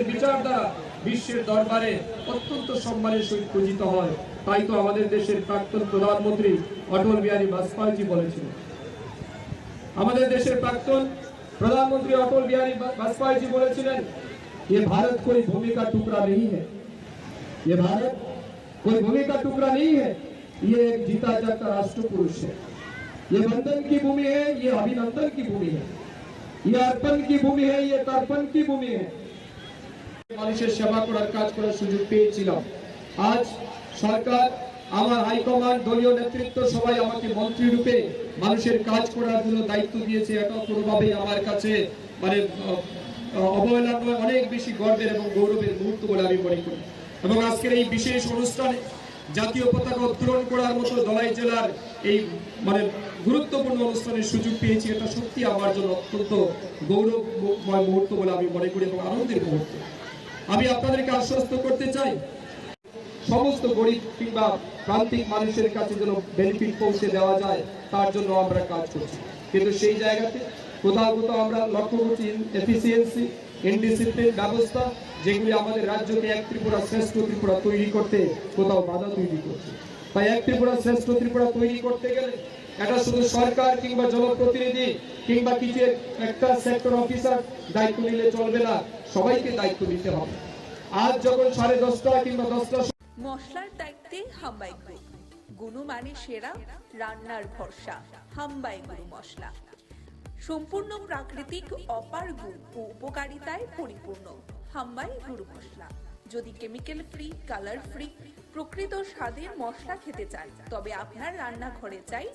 বিচার দ্বারা বিশ্বের দরবারে অত্যন্ত সম্মানের সহিত পূজিত হয়। তাই তো আমাদের দেশের প্রাক্তন প্রধানমন্ত্রী অটল বিহারী বাজপেয়ীজি বলেছিলেন, আমাদের দেশের প্রাক্তন प्रधानमंत्री अटल बिहारी वाजपेयी जी बोलेছিলেন, ये भारत कोई भूमि का टुकड़ा नहीं है, ये भारत कोई भूमि का टुकड़ा नहीं है, ये एक जीता जागता राष्ट्र पुरुष है। ये बंधन की भूमि है, ये अभिनंदन की भूमि है, ये अर्पण की भूमि है, ये तर्पण की भूमि है। মানুষের সেবা করার কাজ করার সুযোগ পেয়েছিলাম। আজ সরকার, আমার হাইকমান্ড, দলীয় নেতৃত্ব সবাই আমাকে মন্ত্রী রূপে মানুষের কাজ করার জন্য দায়িত্ব দিয়েছে। এটা কোনোভাবেই আমার কাছে মানে অবহেলা নয়, অনেক বেশি গর্বের এবং গৌরবের মুহূর্ত বলে আমি মনে করি। এবং আজকের এই বিশেষ অনুষ্ঠানে জাতীয় পতাকা উত্তোলন করার মতো ধলাই জেলার এই মানে গুরুত্বপূর্ণ অনুষ্ঠানের সুযোগ পেয়েছি, এটা সত্যি আমার জন্য অত্যন্ত গৌরবময় মুহূর্ত বলে আমি মনে করি এবং আনন্দের মুহূর্ত। আমি আপনাদেরকে আশ্বস্ত করতে চাই, সমস্ত গরিব কিংবা প্রান্তিক মানুষের কাছে যেন বেনিফিট পৌঁছে দেওয়া যায়, তার জন্য আমরা কাজ করছি। কিন্তু সেই জায়গাতে কোথাও কোথাও আমরা লক্ষ্য করছি এফিসিয়েন্সি, ইনডিসিপ্লিন ব্যবস্থা, যেগুলি আমাদের রাজ্যকে এক ত্রিপুরা শ্রেষ্ঠ ত্রিপুরা তৈরি করতে কোথাও বাধা তৈরি করছে। তাই এক ত্রিপুরা শ্রেষ্ঠ ত্রিপুরা তৈরি করতে গেলে এটা শুধু সরকার কিংবা জনপ্রতিনিধি কিংবা কিছু একটা সেক্টর অফিসার দায়িত্ব নিলে চলবে না, সবাইকে দায়িত্ব নিতে হবে। আজ যখন 10:30 কিংবা 10টা মশলার দায়িত্বে হাম্বাই গ্রুপ, গুণমানে সেরা, রান্নার ভরসা হাম্বাই গুরু মশলা। সম্পূর্ণ প্রাকৃতিক, অপার গুণ ও উপকারিতায় পরিপূর্ণ হাম্বাই গুরু মশলা। যদি কেমিক্যাল ফ্রি, কালার ফ্রি, প্রকৃত স্বাদের মশলা খেতে চান, তবে আপনার রান্নাঘরে চাই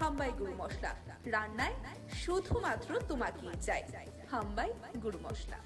হাম্বাই গুরু মশলা। রান্নায় শুধুমাত্র তোমাকেই চাই হাম্বাই গুরু মশলা।